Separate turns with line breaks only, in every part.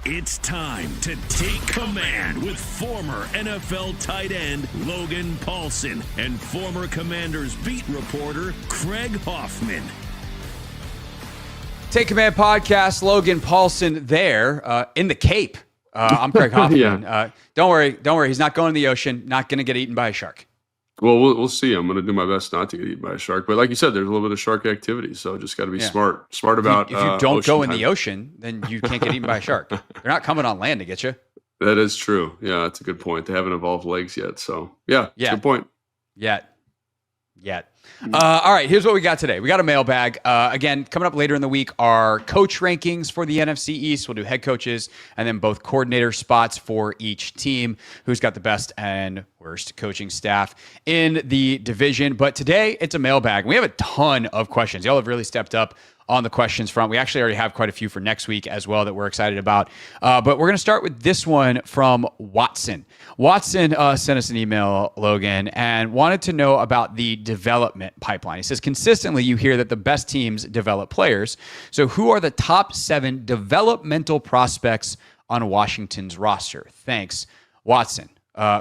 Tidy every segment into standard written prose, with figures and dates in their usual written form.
It's time to take command with former NFL tight end Logan Paulson and former Commanders beat reporter Craig Hoffman.
Take Command podcast, Logan Paulson there in the Cape. I'm Craig Hoffman.
Yeah.
Don't worry. He's not going in the ocean, not going to get eaten by a shark.
Well, we'll see. I'm going to do my best not to get eaten by a shark. But like you said, there's a little bit of shark activity. So just got to be smart about
If you don't go in
time.
the ocean, then you can't get eaten by a shark. They're not coming on land to get you.
That is true. Yeah, that's a good point. They haven't evolved legs yet. So, yeah. Good point.
Yet. All right, here's what we got today. We got a mailbag. Again, coming up later in the week are coach rankings for the NFC East. We'll do head coaches and then both coordinator spots for each team, who's got the best and worst coaching staff in the division. But today, it's a mailbag. We have a ton of questions. Y'all have really stepped up on the questions front. We actually already have quite a few for next week as well that we're excited about. But we're going to start with this one from Watson. Watson sent us an email, Logan, and wanted to know about the development pipeline. He says, consistently, you hear that the best teams develop players. So who are the top 7 developmental prospects on Washington's roster? Thanks, Watson.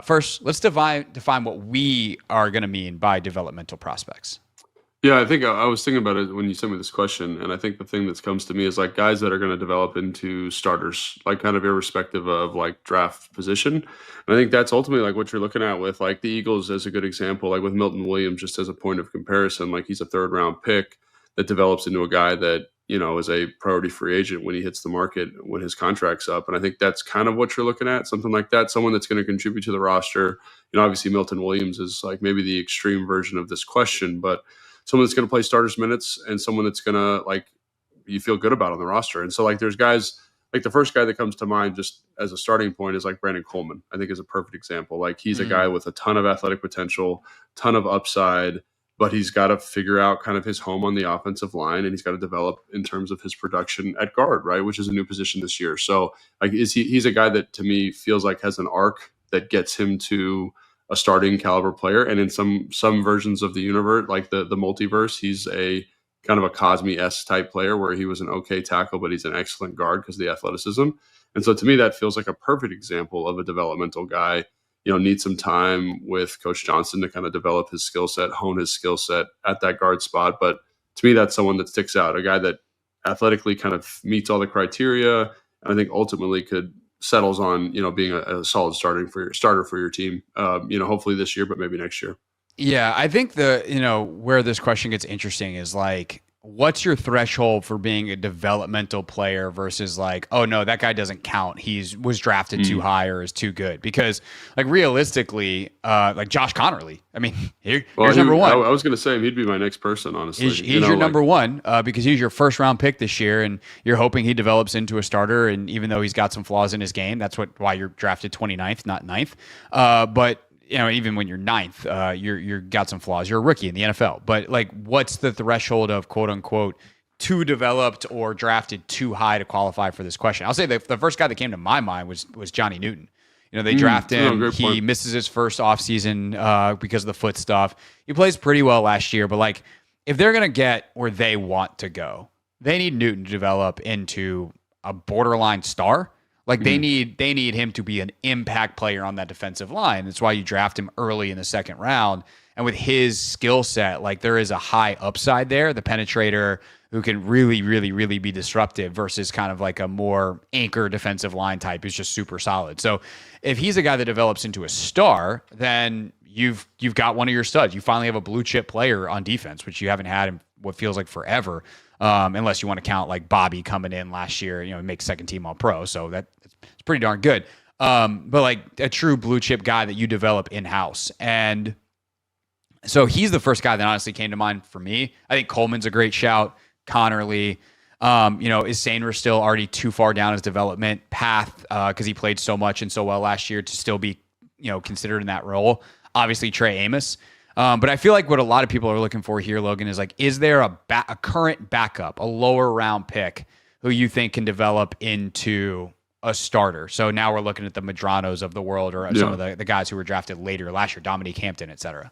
First, let's define what we are going to mean by developmental prospects.
Yeah, I think I was thinking about it when you sent me this question, and I think the thing that comes to me is like guys that are going to develop into starters, like kind of irrespective of like draft position. And I think that's ultimately like what you're looking at with like the Eagles as a good example, like with Milton Williams, just as a point of comparison. Like he's a 3rd round pick that develops into a guy that, you know, is a priority free agent when he hits the market, when his contract's up. And I think that's kind of what you're looking at, something like that, someone that's going to contribute to the roster. You know, obviously Milton Williams is like maybe the extreme version of this question, but someone that's going to play starters minutes and someone that's going to like you feel good about on the roster. And so like there's guys like the first guy that comes to mind just as a starting point is like Brandon Coleman. I think is a perfect example. Like he's a guy with a ton of athletic potential, ton of upside, but he's got to figure out kind of his home on the offensive line, and he's got to develop in terms of his production at guard, right? Which is a new position this year. So like he's a guy that to me feels like has an arc that gets him to a starting caliber player. And in some versions of the universe, like the multiverse, he's a kind of a Cosme-esque type player where he was an okay tackle, but he's an excellent guard because of the athleticism. And so to me, that feels like a perfect example of a developmental guy, you know, needs some time with Coach Johnson to kind of develop his skill set, hone his skill set at that guard spot. But to me, that's someone that sticks out, a guy that athletically kind of meets all the criteria. And I think ultimately settles on, you know, being a solid starter for your team, you know, hopefully this year, but maybe next year.
Yeah, I think where this question gets interesting is like, what's your threshold for being a developmental player versus like, oh no, that guy doesn't count. Was drafted too high or is too good. Because like realistically, like Josh Connerly, I mean, here's number one.
I was going to say he'd be my next person, honestly.
He's your number one because he's your 1st round pick this year, and you're hoping he develops into a starter. And even though he's got some flaws in his game, that's why you're drafted 29th, not 9th. But you know, even when you're 9th, you're got some flaws. You're a rookie in the NFL. But like, what's the threshold of quote unquote too developed or drafted too high to qualify for this question? I'll say the first guy that came to my mind was Johnny Newton. You know, they draft him. He misses his first offseason because of the foot stuff. He plays pretty well last year, but like, if they're gonna get where they want to go, they need Newton to develop into a borderline star. Like they need him to be an impact player on that defensive line. That's why you draft him early in the 2nd round. And with his skill set, like there is a high upside there, the penetrator who can really, really, really be disruptive versus kind of like a more anchor defensive line type who's just super solid. So if he's a guy that develops into a star, then you've got one of your studs. You finally have a blue chip player on defense, which you haven't had in what feels like forever. Unless you want to count like Bobby coming in last year, you know, make 2nd team all pro. So it's pretty darn good. But like a true blue chip guy that you develop in-house. And so he's the first guy that honestly came to mind for me. I think Coleman's a great shout. Connerly, you know, is Sainer still already too far down his development path because he played so much and so well last year to still be, you know, considered in that role? Obviously Trey Amos. But I feel like what a lot of people are looking for here, Logan, is like, is there a current backup, a lower round pick who you think can develop into a starter? So now we're looking at the Madranos of the world or some of the guys who were drafted later last year, Dominique Hampton, et cetera.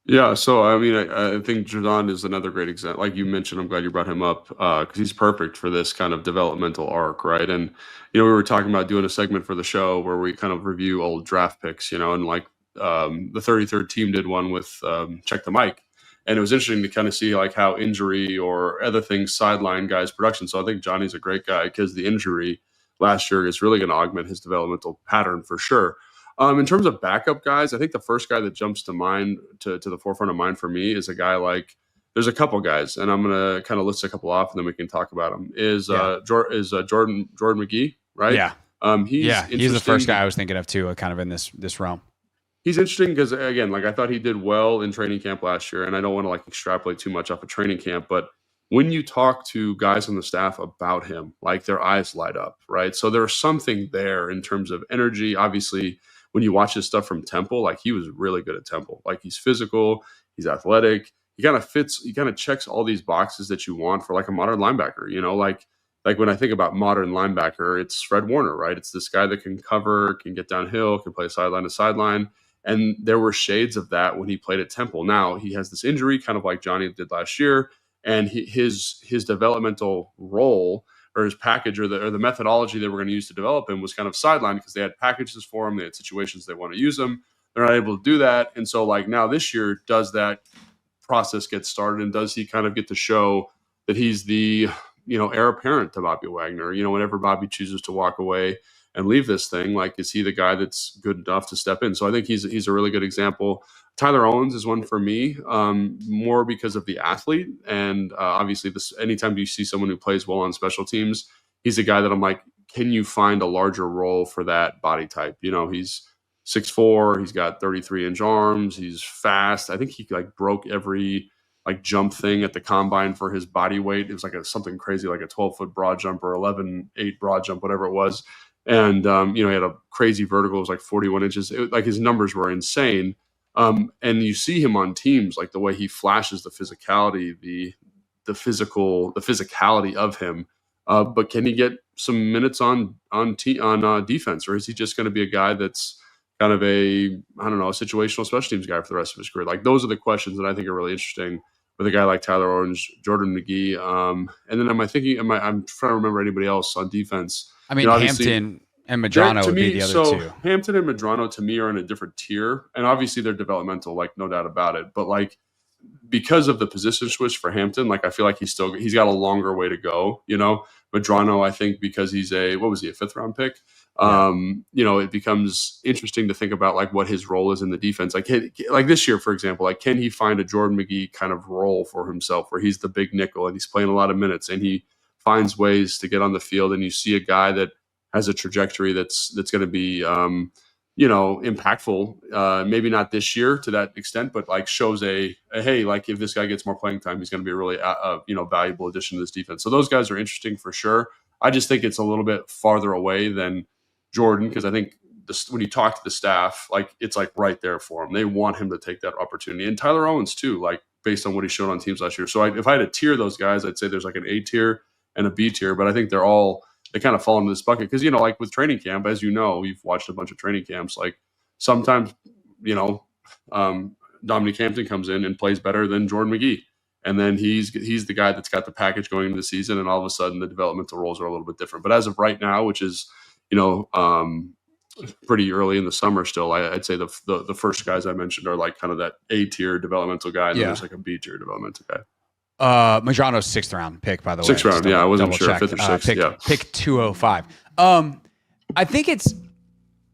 Yeah, so I mean, I think Jordan is another great example. Like you mentioned, I'm glad you brought him up because he's perfect for this kind of developmental arc, right? And we were talking about doing a segment for the show where we kind of review old draft picks, and like the 33rd team did one with Check the Mic, and it was interesting to kind of see like how injury or other things sideline guys' production. So I think Johnny's a great guy because the injury last year is really going to augment his developmental pattern for sure. In terms of backup guys, I think the first guy that jumps to mind to the forefront of mind for me is a guy like there's a couple guys, and I'm gonna kind of list a couple off, and then we can talk about them. Jordan McGee, right?
Yeah. He's the first guy I was thinking of too, kind of in this realm.
He's interesting because again, like I thought he did well in training camp last year, and I don't want to like extrapolate too much off of training camp, but when you talk to guys on the staff about him, like their eyes light up, right? So there's something there in terms of energy. Obviously, when you watch his stuff from Temple, like he was really good at Temple. Like he's physical, he's athletic. He kind of checks all these boxes that you want for like a modern linebacker. Like when I think about modern linebacker, it's Fred Warner, right? It's this guy that can cover, can get downhill, can play sideline to sideline. And there were shades of that when he played at Temple. Now he has this injury, kind of like Johnny did last year, and his developmental role or his package or the methodology they were going to use to develop him was kind of sidelined because they had packages for him. They had situations they want to use him. They're not able to do that. And so like now this year, does that process get started? And does he kind of get to show that he's the, heir apparent to Bobby Wagner? Whenever Bobby chooses to walk away and leave this thing, like, is he the guy that's good enough to step in? So I think he's a really good example. Tyler Owens is one for me, more because of the athlete. And obviously, anytime you see someone who plays well on special teams, he's a guy that I'm like, can you find a larger role for that body type? He's 6'4", he's got 33-inch arms, he's fast. I think he like broke every like jump thing at the combine for his body weight. It was like something crazy, like a 12-foot broad jump or 11.8 broad jump, whatever it was. And he had a crazy vertical, it was like 41 inches. Like his numbers were insane. And you see him on teams, like the way he flashes the physicality, the physicality of him. But can he get some minutes on defense, or is he just going to be a guy that's kind of a situational special teams guy for the rest of his career? Like those are the questions that I think are really interesting with a guy like Tyler Owens, Jordan McGee. And then I'm trying to remember anybody else on defense.
I mean, Hampton and Medrano would be the other two.
Hampton and Medrano to me are in a different tier, and obviously they're developmental, like no doubt about it. But like because of the position switch for Hampton, like I feel like he's got a longer way to go. Medrano, I think because he's a 5th round pick. It becomes interesting to think about like what his role is in the defense. Like this year, for example, like can he find a Jordan McGee kind of role for himself where he's the big nickel and he's playing a lot of minutes and he finds ways to get on the field, and you see a guy that has a trajectory that's going to be impactful. Maybe not this year to that extent, but like shows a hey, like if this guy gets more playing time, he's going to be a really valuable addition to this defense. So those guys are interesting for sure. I just think it's a little bit farther away than Jordan, because I think when you talk to the staff, like it's like right there for him. They want him to take that opportunity, and Tyler Owens too, like based on what he showed on teams last year. So if I had to tier those guys, I'd say there's like an A tier and a B tier, but I think they kind of fall into this bucket because, like with training camp, as you've watched a bunch of training camps, like sometimes, Dominique Hampton comes in and plays better than Jordan McGee. And then he's the guy that's got the package going into the season, and all of a sudden the developmental roles are a little bit different. But as of right now, which is, pretty early in the summer still, I'd say the first guys I mentioned are like kind of that A tier developmental guy, and then there's like a B tier developmental guy.
Madrano's 6th round pick, by the way.
6th round, I wasn't sure. 5th or 6th,
pick 205. I think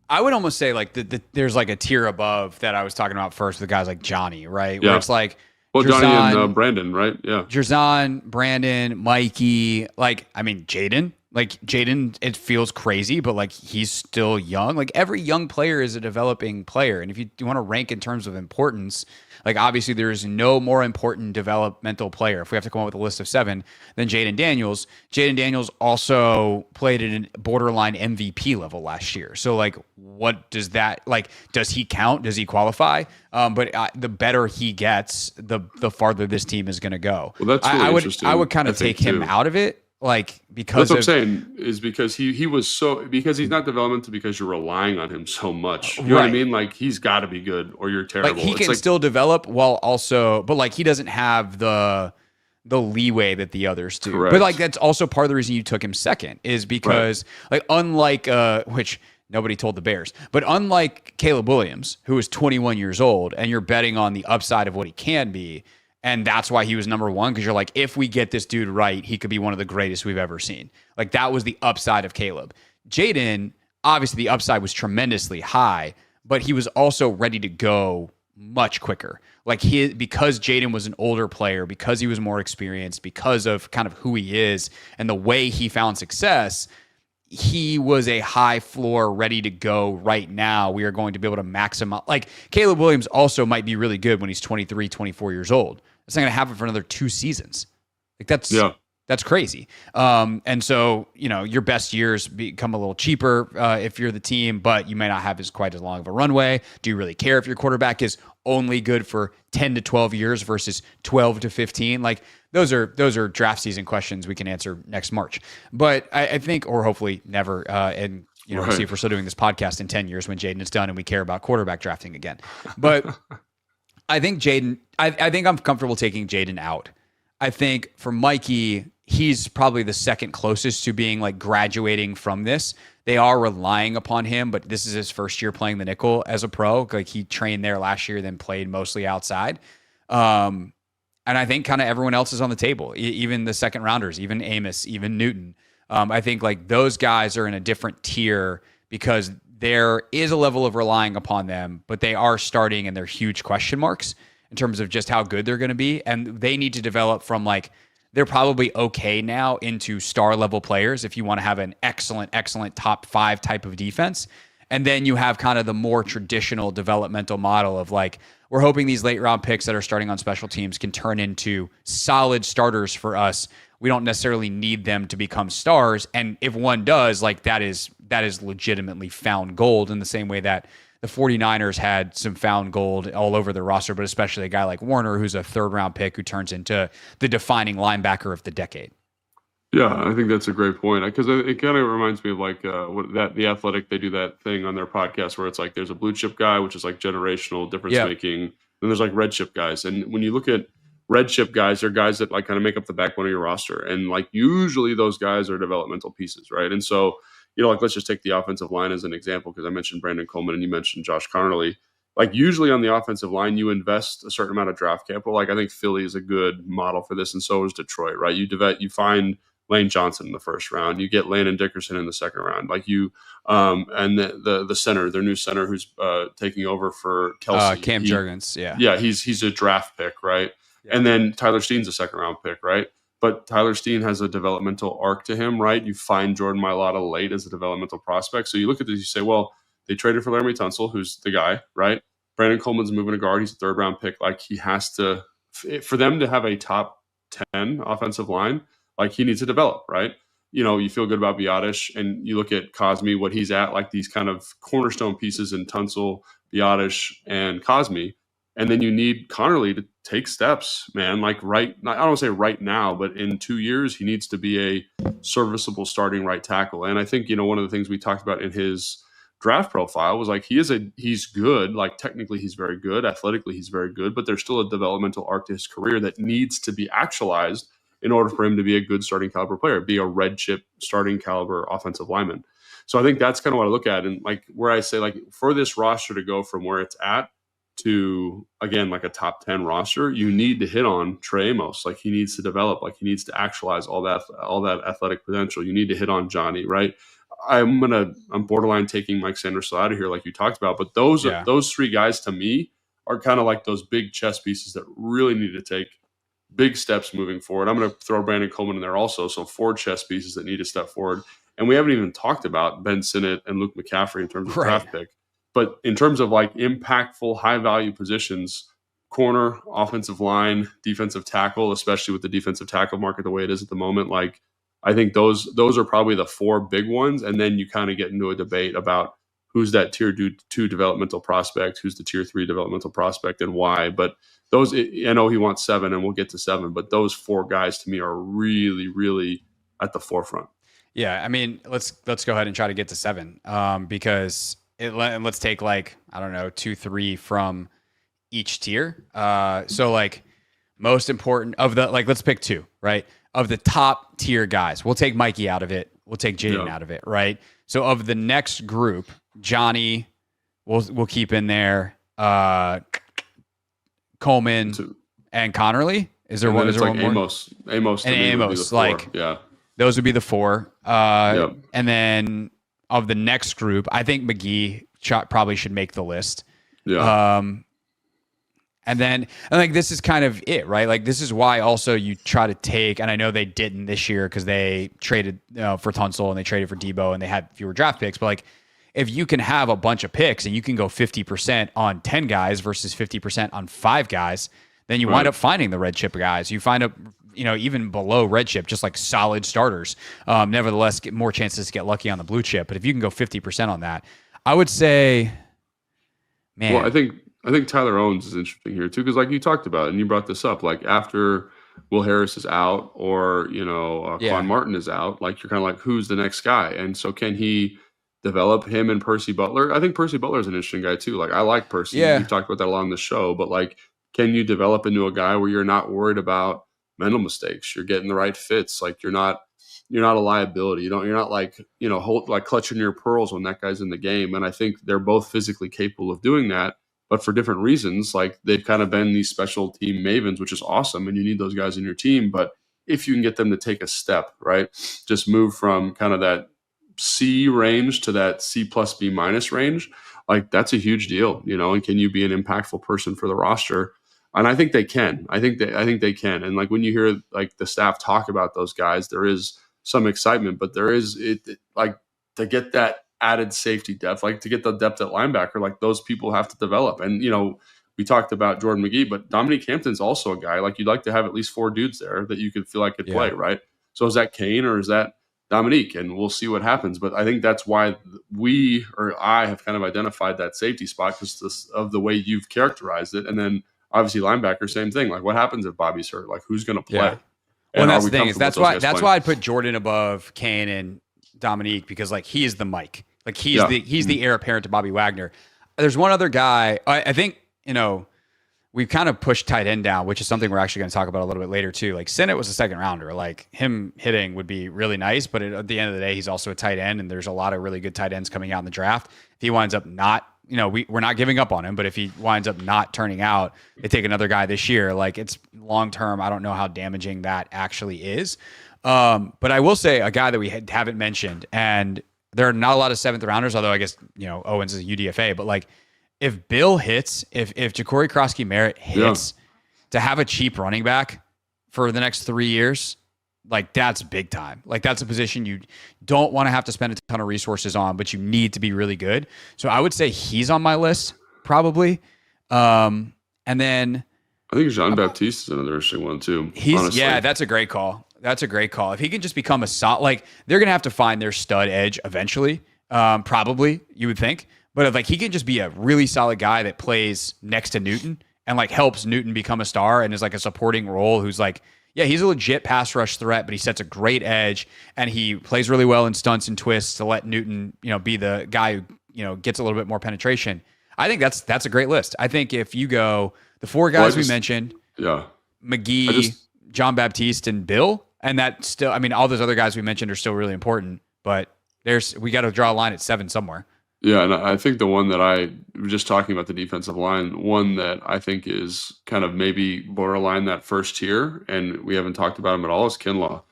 I would almost say like there's like a tier above that I was talking about first with guys like Johnny, right? Where it's like,
well, Jerzan, Johnny and Brandon, right? Yeah.
Jerzan, Brandon, Mikey, Jaden. Like Jaden, it feels crazy, but like he's still young. Like every young player is a developing player. And if you want to rank in terms of importance, like obviously there is no more important developmental player, if we have to come up with a list of 7, than Jaden Daniels. Jaden Daniels also played at a borderline MVP level last year. So like what does that, like, does he count? Does he qualify? But the better he gets, the farther this team is going to go.
Well, that's really interesting.
I would kind of take him out of it. Like, because
that's what I'm saying is because he was because he's not developmental because you're relying on him so much. You know what I mean? Like, he's got to be good or you're terrible.
Like, he can still develop while also, but like, he doesn't have the leeway that the others do.
Correct.
But like, that's also part of the reason you took him second is because like, unlike which nobody told the Bears, but unlike Caleb Williams, who is 21 years old, and you're betting on the upside of what he can be. And that's why he was number one, because you're like, if we get this dude right, he could be one of the greatest we've ever seen. Like, that was the upside of Caleb. Jaden, obviously the upside was tremendously high, but he was also ready to go much quicker. Like, because Jaden was an older player, because he was more experienced, because of kind of who he is and the way he found success, he was a high floor, ready to go right now. We are going to be able to maximize. Like, Caleb Williams also might be really good when he's 23, 24 years old. It's not going to happen for another 2 seasons. Like, that's crazy. And so, your best years become a little cheaper if you're the team, but you may not have quite as long of a runway. Do you really care if your quarterback is only good for 10 to 12 years versus 12 to 15? Like, those are draft season questions we can answer next March. But I think, or hopefully never, and we'll see if we're still doing this podcast in 10 years when Jaden is done and we care about quarterback drafting again. But I think I think I'm comfortable taking Jaden out. I think for Mikey, he's probably the second closest to being like graduating from this. They are relying upon him, but this is his first year playing the nickel as a pro. Like, he trained there last year, then played mostly outside. And I think kind of everyone else is on the table, even the second rounders, even Amos, even Newton. I think like those guys are in a different tier because there is a level of relying upon them, but they are starting and they're huge question marks in terms of just how good they're going to be. And they need to develop from like, they're probably okay now into star level players if you want to have an excellent top 5 type of defense. And then you have kind of the more traditional developmental model of like, we're hoping these late round picks that are starting on special teams can turn into solid starters for us. We don't necessarily need them to become stars. And if one does, like, that is legitimately found gold, in the same way that the 49ers had some found gold all over their roster, but especially a guy like Warner, who's a 3rd round pick who turns into the defining linebacker of the decade.
Yeah, I think that's a great point, because it kind of reminds me of like The Athletic. They do that thing on their podcast where it's like there's a blue chip guy, which is like generational difference making. Then there's like red chip guys, and when you look at red chip guys, they're guys that like kind of make up the backbone of your roster, and like usually those guys are developmental pieces, right? And so, like, let's just take the offensive line as an example, because I mentioned Brandon Coleman and you mentioned Josh Connerly. Like, usually on the offensive line, you invest a certain amount of draft capital. Like, I think Philly is a good model for this, and so is Detroit, right? You find Lane Johnson in the 1st round. You get Landon Dickerson in the 2nd round. Like, you and the center, their new center who's taking over for Kelsey.
Cam Jurgens,
Yeah, he's a draft pick, right? Yeah. And then Tyler Steen's a 2nd round pick, right? But Tyler Steen has a developmental arc to him, right? You find Jordan Mailata late as a developmental prospect. So you look at this, you say, well, they traded for Laramie Tunsil, who's the guy, right? Brandon Coleman's moving to guard. He's a 3rd round pick. Like, he has to, for them to have a top 10 offensive line, like, he needs to develop, right? You feel good about Biotish, and you look at Cosme, what he's at, like these kind of cornerstone pieces in Tunsil, Biotish, and Cosme. And then you need Connerly to take steps, man. Like, I don't want to say right now, but in 2 years, he needs to be a serviceable starting right tackle. And I think, one of the things we talked about in his draft profile was like, he's good. Like, technically he's very good. Athletically, he's very good, but there's still a developmental arc to his career that needs to be actualized in order for him to be a good starting caliber player, be a red chip starting caliber offensive lineman. So I think that's kind of what I look at. And like, where I say, like, for this roster to go from where it's at to, again, like a top 10 roster, you need to hit on Trey Amos. Like, he needs to develop, like, he needs to actualize all that athletic potential. You need to hit on Johnny, right? I'm borderline taking Mike Sanderson out of here, like you talked about, but those 3 guys to me are kind of like those big chess pieces that really need to take big steps moving forward. I'm going to throw Brandon Coleman in there also. So 4 chess pieces that need to step forward. And we haven't even talked about Ben Sinnott and Luke McCaffrey in terms of draft pick. But in terms of like impactful, high value positions, corner, offensive line, defensive tackle, especially with the defensive tackle market the way it is at the moment, like, I think those are probably the 4 big ones. And then you kind of get into a debate about who's that tier 2 developmental prospect, who's the tier 3 developmental prospect, and why. But those, I know he wants 7, and we'll get to 7, but those 4 guys to me are really, really, at the forefront.
Yeah, I mean, let's go ahead and try to get to 7, because and let's take like, I don't know, 2, 3 from each tier. So like most important of the, like, let's pick 2, right? Of the top tier guys, we'll take Mikey out of it. We'll take Jaden out of it, right? So of the next group, Johnny, we'll keep in there. Coleman and Connerly. Is there one? Is there
like
one more?
Amos,
and Amos, like,
yeah.
Those would be the 4. And then of the next group, I think McGee probably should make the list.
Yeah.
And like, this is kind of it, right? Like, this is why also you try to take, and I know they didn't this year because they traded for Tunsil and they traded for Debo and they had fewer draft picks. But like, if you can have a bunch of picks and you can go 50% on 10 guys versus 50% on 5 guys, then you wind up finding the red chip guys. You find up, even below red chip, just like solid starters. Nevertheless, get more chances to get lucky on the blue chip. But if you can go 50% on that, I would say, man.
Well, I think Tyler Owens is interesting here too, because like you talked about and you brought this up, like after Will Harris is out or Quan Martin is out, like you're kind of like, who's the next guy? And so can he develop him and Percy Butler? I think Percy Butler is an interesting guy too. Like I like Percy.
Yeah.
We've talked about that a lot on the show, but like, can you develop into a guy where you're not worried about mental mistakes? You're getting the right fits. Like you're not a liability. You're not like, like clutching your pearls when that guy's in the game. And I think they're both physically capable of doing that, but for different reasons. Like they've kind of been these special team mavens, which is awesome. And you need those guys in your team. But if you can get them to take a step, right, just move from kind of that C range to that C plus B minus range, like that's a huge deal, and can you be an impactful person for the roster? And I think they can. I think they can. And like when you hear like the staff talk about those guys, there is some excitement, but there is like to get that added safety depth, like to get the depth at linebacker, like those people have to develop. And we talked about Jordan McGee, but Dominique Hampton's also a guy like you'd like to have at least 4 dudes there that you could feel like could play, right? So is that Kane or is that Dominique? And we'll see what happens. But I think that's why I have kind of identified that safety spot because of the way you've characterized it. And then obviously linebacker, same thing. Like what happens if Bobby's hurt? Like who's going to play?
Yeah. Well, that's the thing is that's why I'd put Jordan above Kane and Dominique because like he is the Mike. Like he's the heir apparent to Bobby Wagner. There's one other guy. I think we've kind of pushed tight end down, which is something we're actually going to talk about a little bit later too. Like Sinnott was a second rounder. Like him hitting would be really nice, but at the end of the day, he's also a tight end, and there's a lot of really good tight ends coming out in the draft. If he winds up not, we're not giving up on him, but if he winds up not turning out, they take another guy this year. Like it's long term. I don't know how damaging that actually is. But I will say a guy that we haven't mentioned, and there are not a lot of 7th rounders, although I guess Owens is a UDFA, but like. If Bill hits, if Ja'Cory Krosky-Merritt hits, to have a cheap running back for the next 3 years, like that's big time. Like that's a position you don't want to have to spend a ton of resources on, but you need to be really good. So I would say he's on my list probably. And then
I think Jean Baptiste is another interesting one too.
That's a great call. That's a great call. If he can just become a solid, like they're gonna have to find their stud edge eventually. Probably you would think. But if like he can just be a really solid guy that plays next to Newton and like helps Newton become a star and is like a supporting role who's like, yeah, he's a legit pass rush threat, but he sets a great edge and he plays really well in stunts and twists to let Newton, be the guy who, gets a little bit more penetration. I think that's a great list. I think if you go the 4 guys we mentioned, McGee, John Baptiste, and Bill, and that still, I mean, all those other guys we mentioned are still really important, but we got to draw a line at 7 somewhere.
Yeah, and I think the one that I was just talking about the defensive line, one that I think is kind of maybe borderline that first tier, and we haven't talked about him at all, is Kinlaw.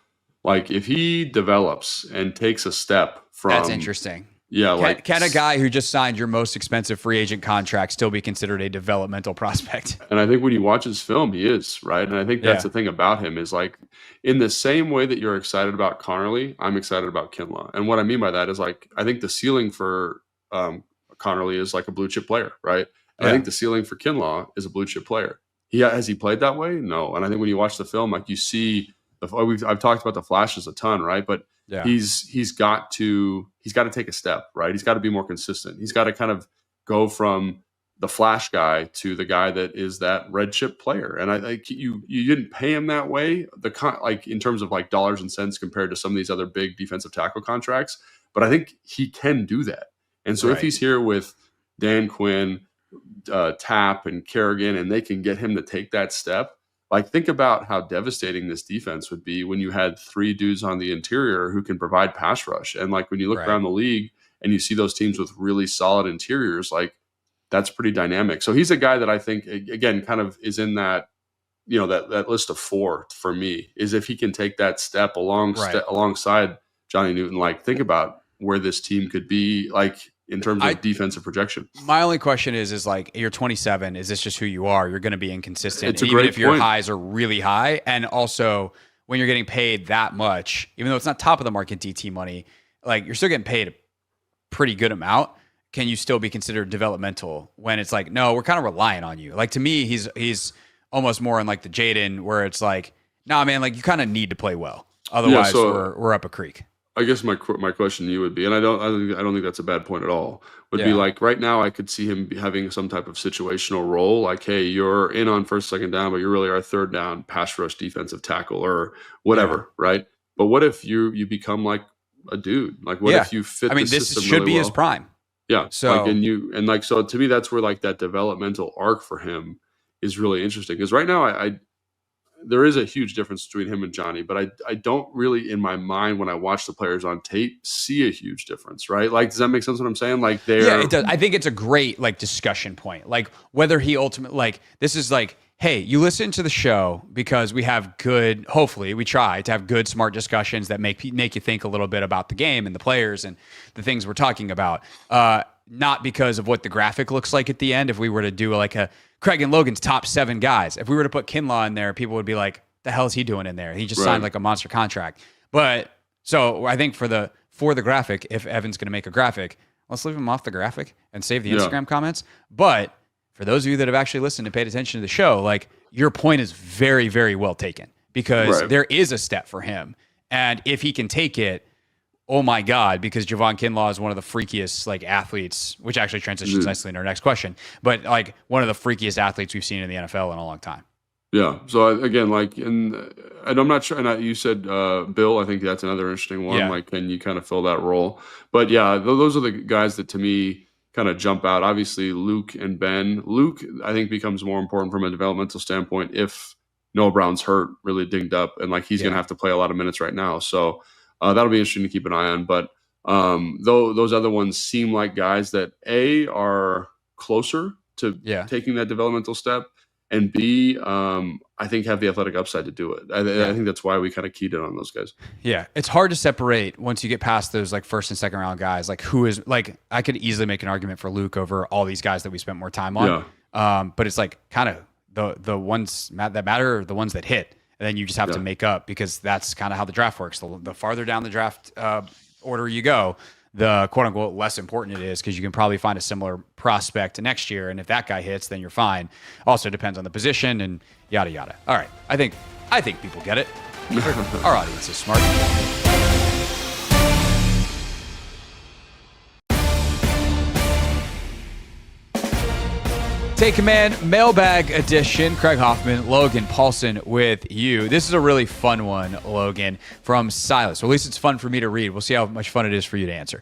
Like if he develops and takes a step from
that's interesting.
Yeah,
can a guy who just signed your most expensive free agent contract still be considered a developmental prospect?
And I think when you watch his film, he is, right? And I think that's the thing about him is like in the same way that you're excited about Connerly, I'm excited about Kinlaw. And what I mean by that is like I think the ceiling for Connerly is like a blue chip player, right? And I think the ceiling for Kinlaw is a blue chip player. Has he played that way? No. And I think when you watch the film, like you see, I've talked about the flashes a ton, right? But he's got to take a step, right? He's got to be more consistent. He's got to kind of go from the flash guy to the guy that is that red chip player. And you didn't pay him that way, like in terms of like dollars and cents compared to some of these other big defensive tackle contracts. But I think he can do that. And so if he's here with Dan Quinn, Tapp, and Kerrigan, and they can get him to take that step, like think about how devastating this defense would be when you had 3 dudes on the interior who can provide pass rush. And like when you look around the league and you see those teams with really solid interiors, like that's pretty dynamic. So he's a guy that I think, again, kind of is in that, that list of 4 for me, is if he can take that step alongside Johnny Newton. Like think about where this team could be, like in terms of defensive projection.
My only question is like, you're 27. Is this just who you are? You're going to be inconsistent.
It's a
even
great
if your
point.
highs are really high. And also when you're getting paid that much, even though it's not top of the market DT money, like you're still getting paid a pretty good amount. Can you still be considered developmental when it's like, no, we're kind of relying on you? Like to me, he's almost more in like the Jaden where it's like, nah, man, like you kind of need to play well. Otherwise we're up a creek.
I guess my question to you would be, and I don't think that's a bad point at all, would be like right now I could see him having some type of situational role. Like, hey, you're in on first, second down, but you really are third down pass rush defensive tackle or whatever. Right. But what if you become like a dude? Like what if you fit the system
this should
really
be
well?
his prime.
Yeah.
So
So to me, that's where like that developmental arc for him is really interesting. Because right now there is a huge difference between him and Johnny, but I don't really in my mind when I watch the players on tape see a huge difference, right? Like, does that make sense what I'm saying? Like
it does. I think it's a great like discussion point. Like whether he ultimately like this is like, hey, you listen to the show because we have good, hopefully we try to have good, smart discussions that make you think a little bit about the game and the players and the things we're talking about. Not because of what the graphic looks like at the end. If we were to do like a Craig and Logan's top 7 guys, if we were to put Kinlaw in there, people would be like, the hell is he doing in there? He just signed like a monster contract. But so I think for the graphic, if Evan's going to make a graphic, let's leave him off the graphic and save the Instagram comments. But for those of you that have actually listened and paid attention to the show, like your point is very, very well taken because there is a step for him. And if he can take it, oh my God, because Javon Kinlaw is one of the freakiest like athletes, which actually transitions nicely into our next question, but like one of the freakiest athletes we've seen in the NFL in a long time.
Yeah. So again, like, and I'm not sure. And you said Bill. I think that's another interesting one.
Yeah.
Like, can you kind of fill that role? But yeah, those are the guys that to me kind of jump out. Obviously, Luke and Ben. Luke, I think, becomes more important from a developmental standpoint if Noah Brown's hurt, really dinged up, and like he's going to have to play a lot of minutes right now. So that'll be interesting to keep an eye on. But though those other ones seem like guys that are closer to taking that developmental step, and B, I think have the athletic upside to do it. I think that's why we kind of keyed in on those guys.
Yeah, it's hard to separate once you get past those like first and second round guys. Like who is like I could easily make an argument for Luke over all these guys that we spent more time on. Yeah. But it's like kind of the ones that matter are the ones that hit, and then you just have to make up because that's kind of how the draft works. The farther down the draft order you go, the quote unquote less important it is because you can probably find a similar prospect next year. And if that guy hits, then you're fine. Also depends on the position and yada, yada. All right. I think people get it. Our audience is smart. Take Command Mailbag Edition. Craig Hoffman, Logan Paulson with you. This is a really fun one, Logan, from Silas. Or at least it's fun for me to read. We'll see how much fun it is for you to answer.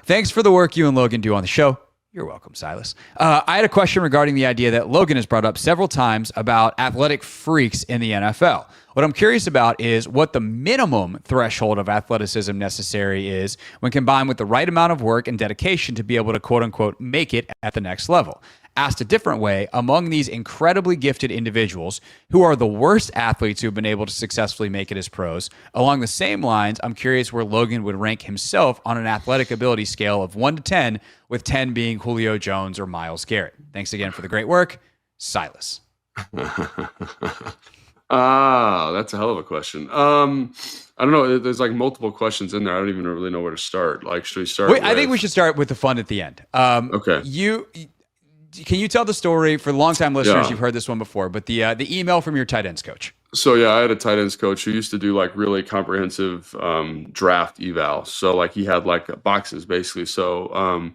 Thanks for the work you and Logan do on the show. You're welcome, Silas. I had a question regarding the idea that Logan has brought up several times about athletic freaks in the NFL. What I'm curious about is what the minimum threshold of athleticism necessary is when combined with the right amount of work and dedication to be able to, quote unquote, make it at the next level. Asked a different way, among these incredibly gifted individuals, who are the worst athletes who have been able to successfully make it as pros? Along the same lines, I'm curious where Logan would rank himself on an athletic ability scale of 1 to 10, with 10 being Julio Jones or Myles Garrett. Thanks again for the great work, Silas.
That's a hell of a question. I don't know. There's like multiple questions in there. I don't even really know where to start. Like, should we start?
Wait, I think we should start with the fun at the end.
Okay.
Can you tell the story for longtime listeners? You've heard this one before, but the email from your tight ends coach.
So I had a tight ends coach who used to do like really comprehensive draft eval. So like he had like boxes basically. So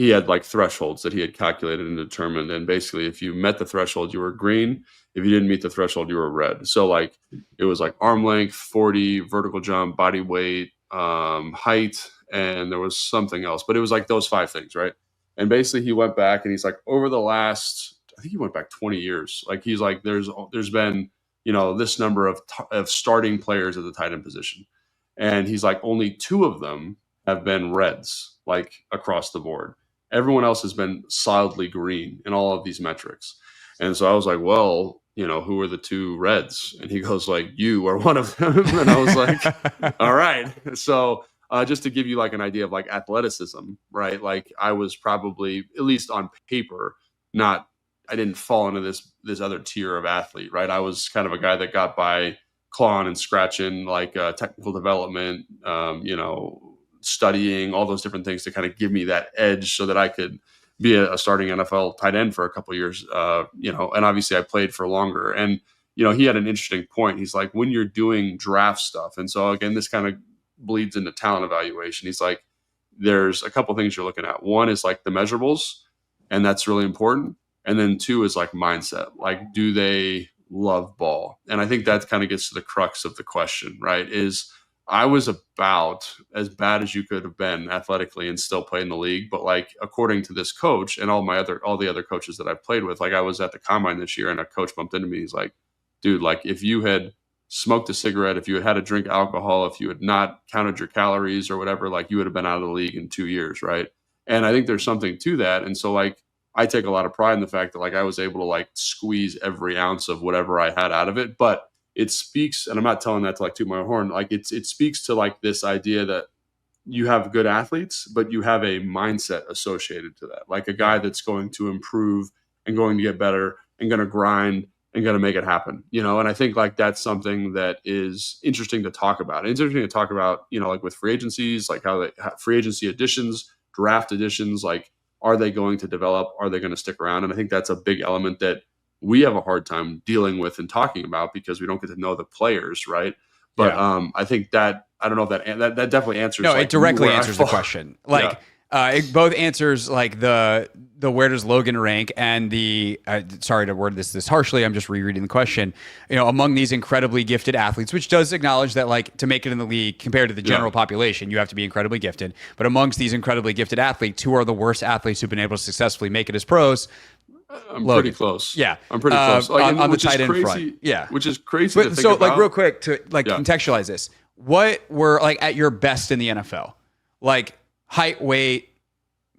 he had like thresholds that he had calculated and determined. And basically, if you met the threshold, you were green. If you didn't meet the threshold, you were red. So like it was like arm length, 40, vertical jump, body weight, height, and there was something else. But it was like those 5 things, right? And basically, he went back and he's like, over the last, I think he went back 20 years. Like he's like, there's been, this number of starting players at the tight end position, and he's like, only 2 of them have been reds, like across the board. Everyone else has been solidly green in all of these metrics. And so I was like, well, who are the 2 reds? And he goes like, you are one of them. And I was like, all right. So just to give you like an idea of like athleticism, right? Like I was probably, at least on paper, I didn't fall into this other tier of athlete, right? I was kind of a guy that got by clawing and scratching, like technical development, studying, all those different things to kind of give me that edge so that I could be a starting NFL tight end for a couple of years, and obviously I played for longer. And, he had an interesting point. He's like, when you're doing draft stuff, and so again, this kind of bleeds into talent evaluation. He's like, there's a couple things you're looking at. One is like the measurables, and that's really important. And then 2 is like mindset. Like, do they love ball? And I think that kind of gets to the crux of the question, right? Is I was about as bad as you could have been athletically and still play in the league. But like, according to this coach and all the other coaches that I've played with, like I was at the combine this year and a coach bumped into me. He's like, dude, like if you had smoked a cigarette, if you had to drink alcohol, if you had not counted your calories or whatever, like you would have been out of the league in 2 years. Right. And I think there's something to that. And so like, I take a lot of pride in the fact that like I was able to like squeeze every ounce of whatever I had out of it. But it speaks, and I'm not telling that to like toot my horn, like it speaks to like this idea that you have good athletes, but you have a mindset associated to that. Like a guy that's going to improve and going to get better and going to grind and going to make it happen, and I think like that's something that is interesting to talk about. It's interesting to talk about, like with free agencies, like how free agency additions, draft additions, like, are they going to develop? Are they going to stick around? And I think that's a big element that we have a hard time dealing with and talking about because we don't get to know the players, right? But I think that, I don't know if that definitely answers.
No,
like,
it directly answers the question. Like it both answers like the where does Logan rank and the sorry to word this harshly, I'm just rereading the question. Among these incredibly gifted athletes, which does acknowledge that like to make it in the league compared to the general population, you have to be incredibly gifted. But amongst these incredibly gifted athletes, who are the worst athletes who've been able to successfully make it as pros?
I'm Logan. Pretty close.
Yeah.
I'm pretty close. Like,
on the tight end front. Yeah.
Which is crazy
but,
to think
so,
about.
like, real quick to like contextualize this. What were like at your best in the NFL? Like height, weight,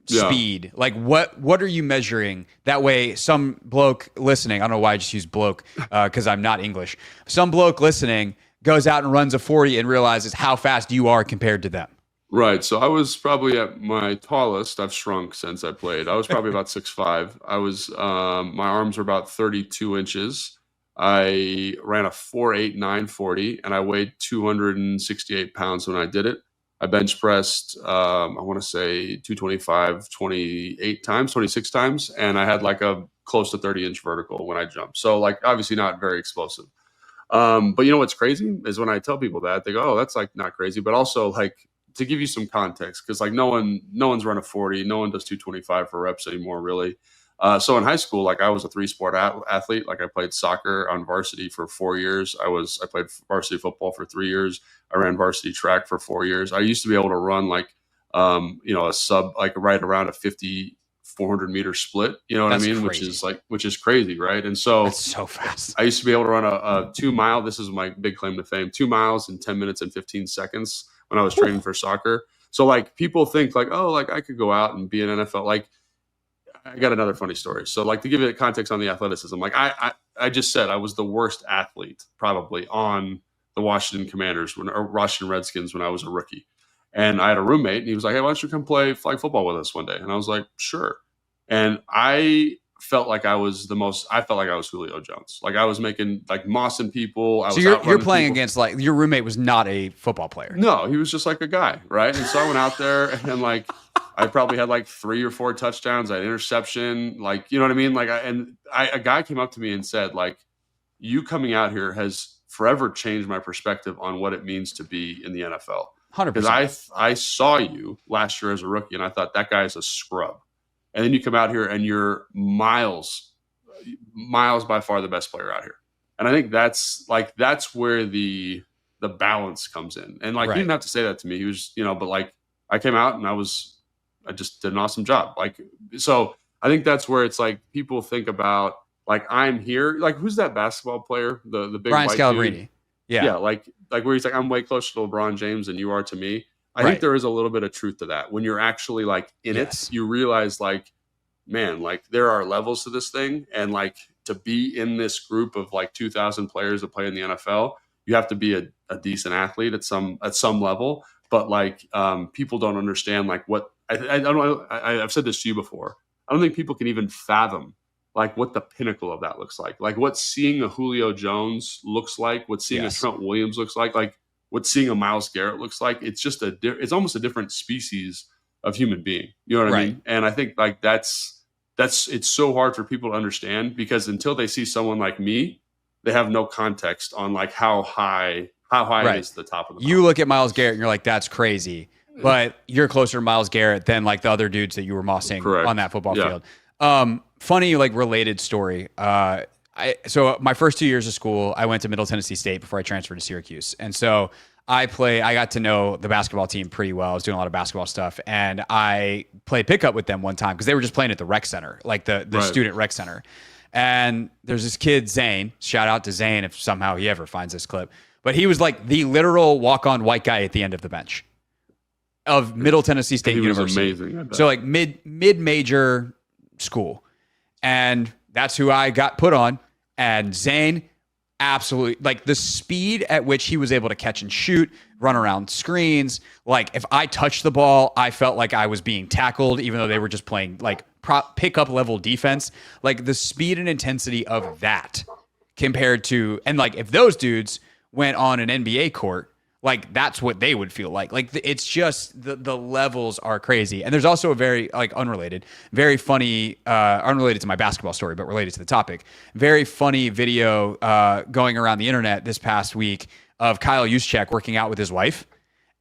speed. Like what are you measuring? That way some bloke listening, I don't know why I just use bloke because I'm not English. Some bloke listening goes out and runs a 40 and realizes how fast you are compared to them.
Right. So I was probably at my tallest. I've shrunk since I played. I was probably about 6'5". I was, my arms were about 32 inches. I ran a 4.8 940 and I weighed 268 pounds when I did it. I bench pressed, I want to say 225, 26 times. And I had like a close to 30-inch vertical when I jumped. So like, obviously not very explosive. But what's crazy is when I tell people that, they go, oh, that's like not crazy. But also like, to give you some context, because like no one's run a 40, no one does 225 for reps anymore, really. So in high school, like I was a 3-sport athlete. Like I played soccer on varsity for 4 years. I played varsity football for 3 years. I ran varsity track for 4 years. I used to be able to run like, a sub, like right around a 400 meter split. You know what I mean?
Crazy.
Which is crazy, right? And so
that's so fast.
I used to be able to run a 2 mile. This is my big claim to fame: 2 miles in 10 minutes and 15 seconds. When I was training for soccer. So like people think like, oh, like I could go out and be an NFL. Like I got another funny story. So like to give you context on the athleticism, like I just said I was the worst athlete probably on the Washington Commanders or Washington Redskins when I was a rookie. And I had a roommate and he was like, hey, why don't you come play flag football with us one day? And I was like, sure. And I felt like I was Julio Jones. Like I was making like mossing people.
So you're playing against like your roommate was not a football player.
No, he was just like a guy, right? And so I went out there and like I probably had like 3 or 4 touchdowns. I had interception, like you know what I mean. Like a guy came up to me and said like, you coming out here has forever changed my perspective on what it means to be in the NFL.
100%.
Because I saw you last year as a rookie and I thought that guy is a scrub. and then you come out here and you're miles by far the best player out here. And I think that's where the balance comes in. And like, he didn't have to say that to me. He was, but like, I came out and I just did an awesome job. Like, so I think that's where it's like, people think about like, I'm here. Like, who's that basketball player? The big
Brian
white
Scalabrine.
dude?
Yeah.
Like where he's like, I'm way closer to LeBron James than you are to me. I think there is a little bit of truth to that. When you're actually like in it, you realize like, man, like there are levels to this thing. And like, to be in this group of like 2,000 players that play in the NFL, you have to be a decent athlete at some level. But like, people don't understand like what I've said this to you before. I don't think people can even fathom like what the pinnacle of that looks like what seeing a Julio Jones looks like, what seeing a Trent Williams looks like what seeing a Myles Garrett looks like. It's just it's almost a different species of human being. You know what I mean? And I think like it's so hard for people to understand, because until they see someone like me, they have no context on like how high it is the top of the mountain.
You look at Myles Garrett and you're like, that's crazy. But you're closer to Myles Garrett than like the other dudes that you were mossing on that football field. Funny, like related story. So my first 2 years of school, I went to Middle Tennessee State before I transferred to Syracuse. And so I got to know the basketball team pretty well. I was doing a lot of basketball stuff, and I played pickup with them one time because they were just playing at the rec center, like the student rec center. And there's this kid, Zane. Shout out to Zane if somehow he ever finds this clip. But he was like the literal walk-on white guy at the end of the bench of Middle Tennessee State University.
Was amazing.
So like mid-major school. And that's who I got put on. And Zane, absolutely, like the speed at which he was able to catch and shoot, run around screens. Like if I touched the ball, I felt like I was being tackled, even though they were just playing like pickup level defense. Like the speed and intensity of that compared to, and like if those dudes went on an NBA court, like that's what they would feel like. Like it's just the levels are crazy. And there's also a very like unrelated, very funny, unrelated to my basketball story, but related to the topic, very funny video going around the internet this past week of Kyle Juszczyk working out with his wife.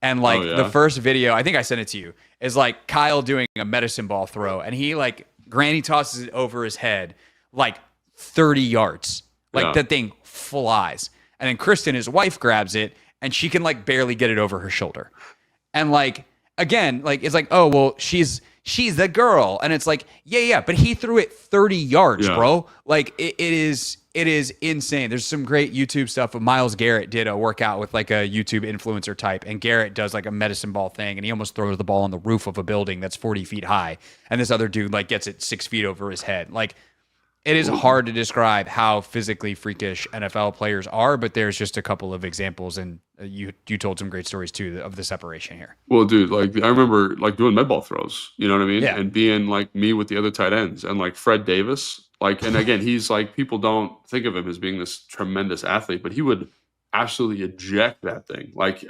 And like the first video, I think I sent it to you, is like Kyle doing a medicine ball throw, and he like granny tosses it over his head like 30 yards. Like that thing flies. And then Kristen, his wife, grabs it, and she can like barely get it over her shoulder. And like, again, like it's like, oh, well, she's the girl. And it's like, yeah, but he threw it 30 yards, bro. Like it is insane. There's some great YouTube stuff. Myles Garrett did a workout with like a YouTube influencer type, and Garrett does like a medicine ball thing, and he almost throws the ball on the roof of a building that's 40 feet high. And this other dude like gets it 6 feet over his head. Like, it is hard to describe how physically freakish NFL players are, but there's just a couple of examples, and you told some great stories too of the separation here.
Well, dude, like I remember like doing med ball throws, you know what I mean?
Yeah.
And being like me with the other tight ends, and like Fred Davis, like, and again, he's like, people don't think of him as being this tremendous athlete, but he would absolutely eject that thing. Like,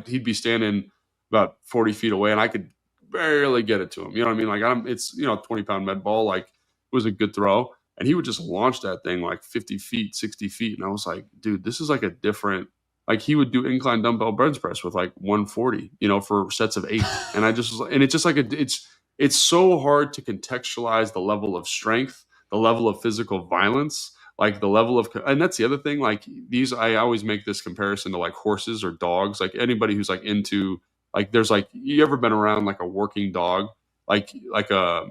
he'd be standing about 40 feet away, and I could barely get it to him. You know what I mean? Like it's 20-pound med ball, like it was a good throw. And he would just launch that thing like 50 feet, 60 feet. And I was like, dude, this is like a different, like he would do incline dumbbell bench press with like 140, for sets of 8. And I just was, and it's just like, it's so hard to contextualize the level of strength, the level of physical violence, like the level of, and that's the other thing, like I always make this comparison to like horses or dogs, like anybody who's like into, like, there's like, you ever been around like a working dog? Like a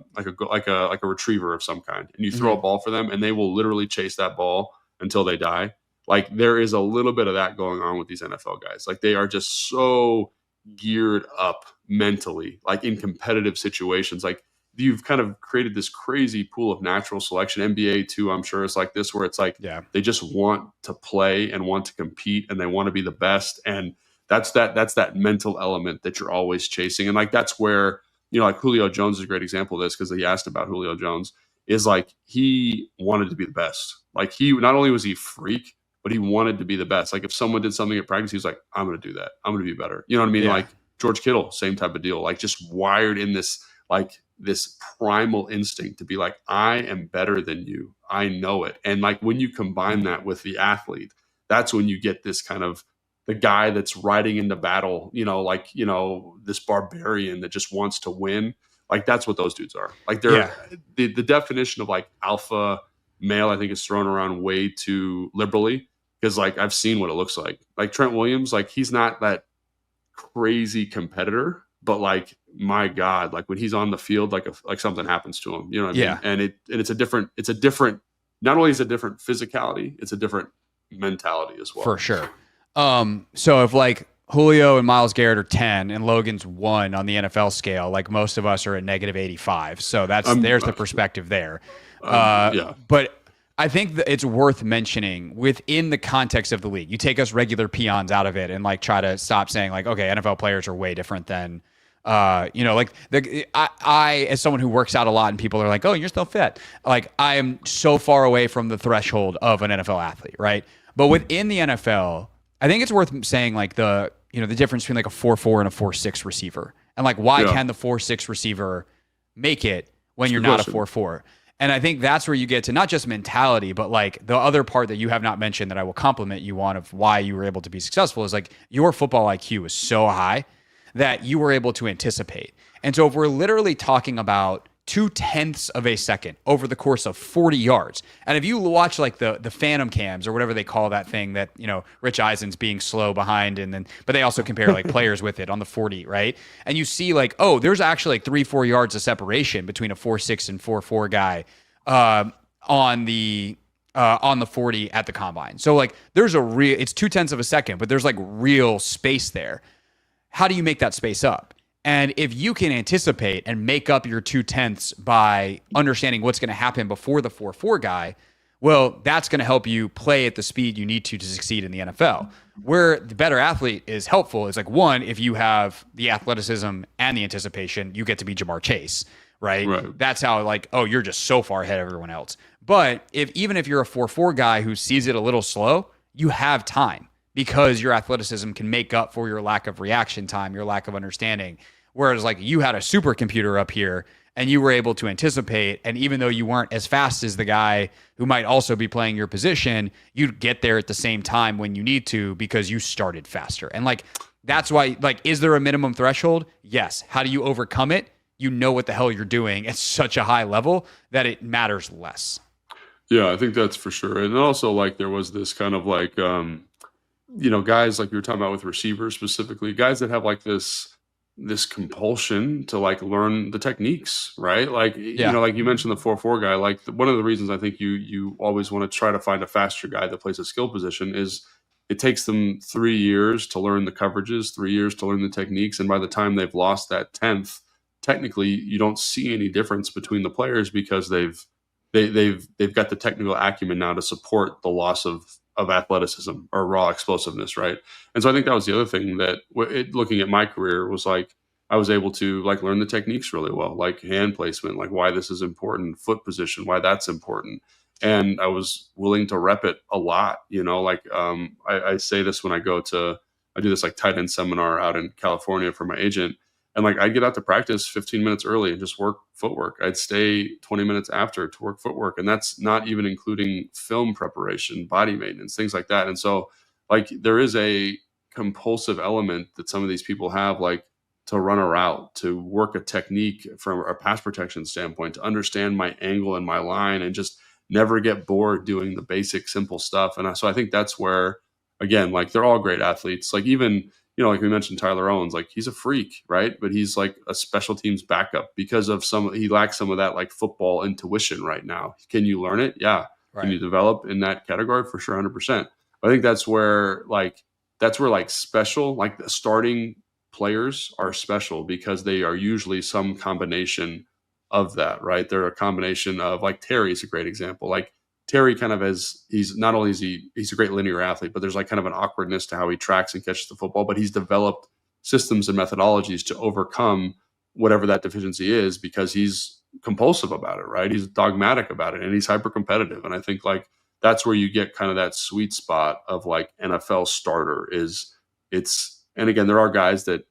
retriever of some kind, and you throw a ball for them, and they will literally chase that ball until they die. Like there is a little bit of that going on with these NFL guys. Like they are just so geared up mentally, like in competitive situations. Like you've kind of created this crazy pool of natural selection. NBA too, I'm sure, is like this, where it's like they just want to play and want to compete, and they want to be the best, and that's that mental element that you're always chasing. And like that's where, like Julio Jones is a great example of this, because he asked about Julio Jones, is like he wanted to be the best. Like he, not only was he a freak, but he wanted to be the best. Like if someone did something at practice, he was like, I'm going to do that. I'm going to be better. You know what I mean? Like George Kittle, same type of deal. Like just wired in this, like this primal instinct to be like, I am better than you. I know it. And like when you combine that with the athlete, that's when you get this kind of the guy that's riding into battle, this barbarian that just wants to win, Like that's what those dudes are. Like they're the definition of like alpha male, I think, is thrown around way too liberally, because like I've seen what it looks like. Like Trent Williams, like he's not that crazy competitor, but like my God, like when he's on the field, like something happens to him. You know what I mean? And it's a different. Not only is it a different physicality, it's a different mentality as well.
For sure. So if like Julio and Myles Garrett are 10 and Logan's 1 on the NFL scale, like most of us are at negative 85. So there's the perspective there. But I think that it's worth mentioning within the context of the league. You take us regular peons out of it and like try to stop saying like, okay, NFL players are way different than, like I, as someone who works out a lot and people are like, oh, you're still fit. Like I am so far away from the threshold of an NFL athlete. Right. But within the NFL, I think it's worth saying like the difference between like a 4.4 and a 4.6 receiver, and like why can the 4.6 receiver make it when you're not a 4.4? And I think that's where you get to not just mentality, but like the other part that you have not mentioned that I will compliment you on of why you were able to be successful is like your football IQ is so high that you were able to anticipate. And so if we're literally talking about 0.2 of a second over the course of 40 yards. And if you watch like the phantom cams or whatever they call that thing that, Rich Eisen's being slow behind, but they also compare like players with it on the 40, right? And you see like, oh, there's actually like 3-4 yards of separation between a 4.6 and 4.4 guy on the 40 at the combine. So like there's it's 0.2 of a second, but there's like real space there. How do you make that space up? And if you can anticipate and make up your 0.2 by understanding what's going to happen before the 4.4 guy, well, that's going to help you play at the speed you need to succeed in the NFL. Where the better athlete is helpful is like, one, if you have the athleticism and the anticipation, you get to be Jamar Chase, right? That's how like, oh, you're just so far ahead of everyone else. But even if you're a 4.4 guy who sees it a little slow, you have time because your athleticism can make up for your lack of reaction time, your lack of understanding. Whereas like you had a supercomputer up here and you were able to anticipate, and even though you weren't as fast as the guy who might also be playing your position, you'd get there at the same time when you need to because you started faster. And like that's why, like, is there a minimum threshold? Yes. How do you overcome it? You know what the hell you're doing at such a high level that it matters less.
Yeah, I think that's for sure. And also like there was this kind of like guys like you were talking about with receivers specifically, guys that have like this compulsion to like learn the techniques, right? Like, like you mentioned the 4.4 guy, like one of the reasons I think you always want to try to find a faster guy that plays a skill position is it takes them 3 years to learn the coverages, 3 years to learn the techniques. And by the time they've lost that 10th, technically you don't see any difference between the players because they've got the technical acumen now to support the loss of athleticism or raw explosiveness, right? And so I think that was the other thing that looking at my career was like I was able to like learn the techniques really well, like hand placement, like why this is important, foot position, why that's important. And I was willing to rep it a lot, I say this when I do this like tight end seminar out in California for my agent. And like I'd get out to practice 15 minutes early and just work footwork. I'd stay 20 minutes after to work footwork. And that's not even including film preparation, body maintenance, things like that. And so like there is a compulsive element that some of these people have, like to run a route, to work a technique from a pass protection standpoint, to understand my angle and my line and just never get bored doing the basic simple stuff. And so I think that's where, again, like they're all great athletes. Like even, like we mentioned, Tyler Owens, like he's a freak, right? But he's like a special teams backup because of he lacks some of that like football intuition right now. Can you learn it? Yeah. Right. Can you develop in that category? For sure, 100%. I think that's where special, like the starting players are special because they are usually some combination of that, right? They're a combination of like Terry's a great example. Like Terry kind of he's not only he's a great linear athlete, but there's like kind of an awkwardness to how he tracks and catches the football, but he's developed systems and methodologies to overcome whatever that deficiency is because he's compulsive about it, right? He's dogmatic about it and he's hyper competitive. And I think like that's where you get kind of that sweet spot of like NFL starter and again, there are guys that,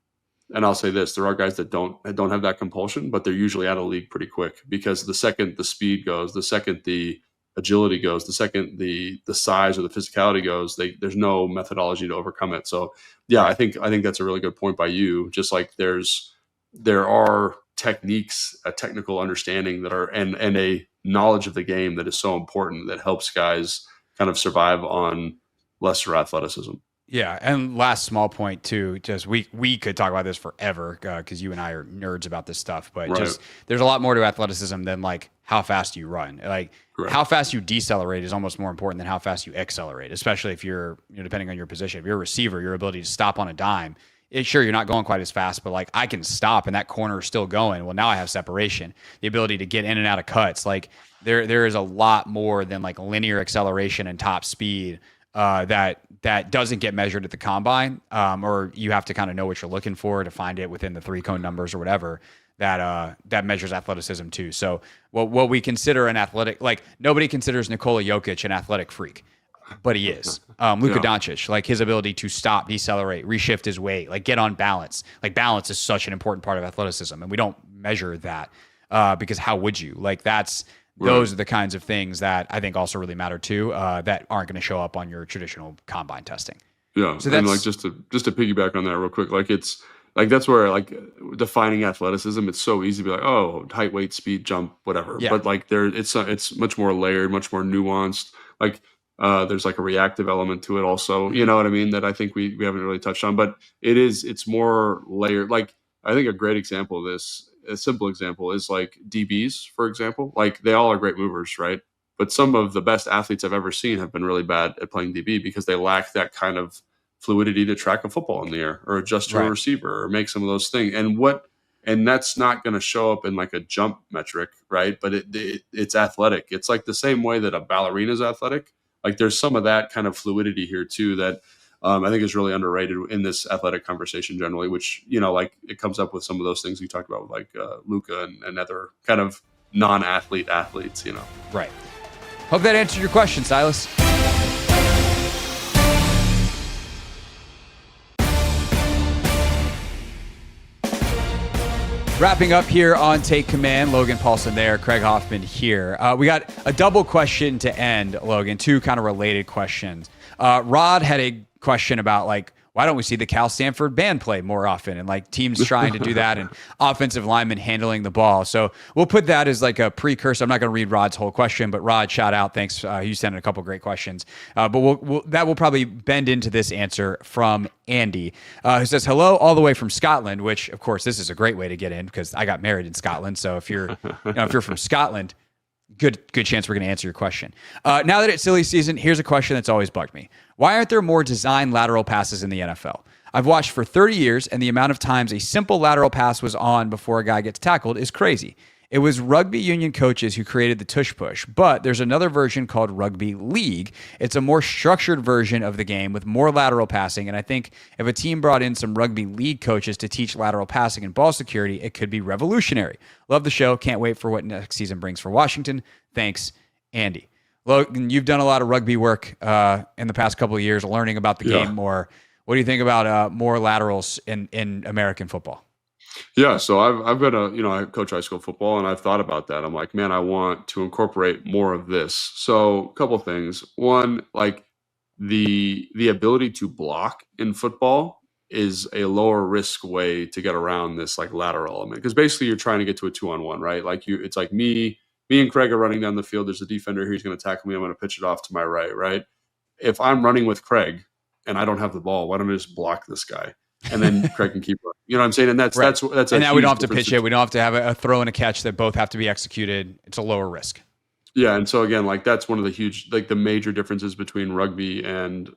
and I'll say this, there are guys that don't have that compulsion, but they're usually out of league pretty quick because the second the speed goes, the second the agility goes, the second the size or the physicality goes, there's no methodology to overcome it. So yeah, I think that's a really good point by you. Just like there are techniques, a technical understanding that are, and a knowledge of the game that is so important that helps guys kind of survive on lesser athleticism.
Yeah, and last small point too, just we could talk about this forever because you and I are nerds about this stuff, but
Right.
just there's a lot more to athleticism than like how fast you run. Like
Correct.
how fast you decelerate is almost more important than how fast you accelerate, especially if you're, depending on your position. If you're a receiver, your ability to stop on a dime. Sure, you're not going quite as fast, but like I can stop and that corner is still going. Well, now I have separation, the ability to get in and out of cuts. Like there is a lot more than like linear acceleration and top speed that doesn't get measured at the combine, or you have to kind of know what you're looking for to find it within the 3-cone numbers or whatever that measures athleticism too. So what we consider an athletic, like nobody considers Nikola Jokic an athletic freak, but he is. Luka Doncic, like his ability to stop, decelerate, reshift his weight, like get on balance. Like balance is such an important part of athleticism, and we don't measure that because how would you? Like those are the kinds of things that I think also really matter too, that aren't going to show up on your traditional combine testing.
Yeah.
So
and like just to piggyback on that real quick, like it's like that's where like defining athleticism, it's so easy to be like, oh, height, weight, speed, jump, whatever.
Yeah.
But like it's much more layered, much more nuanced. Like there's like a reactive element to it also, you know what I mean, that I think we haven't really touched on, but it's more layered. Like I think a great example of this, a simple example is like DBs, for example. Like they all are great movers, right? But some of the best athletes I've ever seen have been really bad at playing DB because they lack that kind of fluidity to track a football in the air or adjust to a receiver or make some of those things. And that's not going to show up in like a jump metric, right? But it's athletic. It's like the same way that a ballerina is athletic. Like there's some of that kind of fluidity here too that I think is really underrated in this athletic conversation generally, which, like it comes up with some of those things we talked about with like Luka and other kind of non-athlete athletes,
Right. Hope that answered your question, Silas. Wrapping up here on Take Command, Logan Paulson there, Craig Hoffman here. We got a double question to end, Logan, two kind of related questions. Rod had a question about like, why don't we see the Cal Stanford band play more often and like teams trying to do that and offensive linemen handling the ball. So we'll put that as like a precursor. I'm not going to read Rod's whole question, but Rod, shout out. Thanks. You sent in a couple great questions. But that will probably bend into this answer from Andy, who says, hello, all the way from Scotland, which of course, this is a great way to get in because I got married in Scotland. So if you're, if you're from Scotland, good chance we're going to answer your question. Now that it's silly season, here's a question that's always bugged me. Why aren't there more design lateral passes in the NFL? I've watched for 30 years, and the amount of times a simple lateral pass was on before a guy gets tackled is crazy. It was rugby union coaches who created the tush push, but there's another version called rugby league. It's a more structured version of the game with more lateral passing, and I think if a team brought in some rugby league coaches to teach lateral passing and ball security, it could be revolutionary. Love the show. Can't wait for what next season brings for Washington. Thanks, Andy. Logan, you've done a lot of rugby work in the past couple of years, learning about the game more. What do you think about more laterals in American football?
Yeah, so I've got I coach high school football, and I've thought about that. I'm like, man, I want to incorporate more of this. So a couple things. One, like the ability to block in football is a lower risk way to get around this like lateral element, because basically you're trying to get to a 2-on-1, right? Like it's like me and Craig are running down the field. There's a defender here who's going to tackle me. I'm going to pitch it off to my right? If I'm running with Craig and I don't have the ball, why don't I just block this guy? And then Craig can keep running. You know what I'm saying? And that's
and now we don't have to pitch it. We don't have to have a throw and a catch that both have to be executed. It's a lower risk.
Yeah. And so again, like that's one of the huge, like the major differences between rugby and,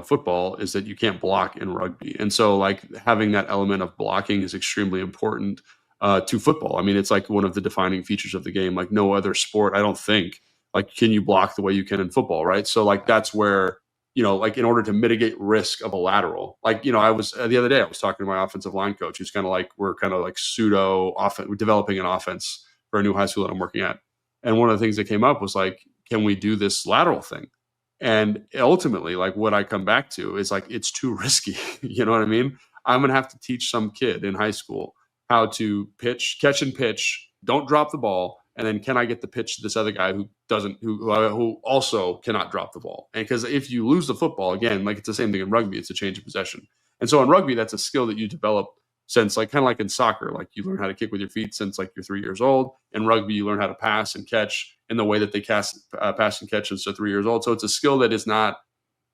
football is that you can't block in rugby. And so like having that element of blocking is extremely important to football. I mean, it's like one of the defining features of the game, like no other sport, I don't think, like, can you block the way you can in football, right? So like that's where, like in order to mitigate risk of a lateral, like, I was the other day, I was talking to my offensive line coach, who's kind of like, we're kind of like we're developing an offense for a new high school that I'm working at. And one of the things that came up was like, can we do this lateral thing? And ultimately, like what I come back to is like, it's too risky. You know what I mean? I'm going to have to teach some kid in high school how to catch and pitch, don't drop the ball. And then can I get the pitch to this other guy who also cannot drop the ball? And because if you lose the football, again, like it's the same thing in rugby, it's a change of possession. And so in rugby, that's a skill that you develop since like kind of like in soccer, like you learn how to kick with your feet since like you're 3 years old. In rugby, you learn how to pass and catch in the way that they pass and catch since they're 3 years old. So it's a skill that is not,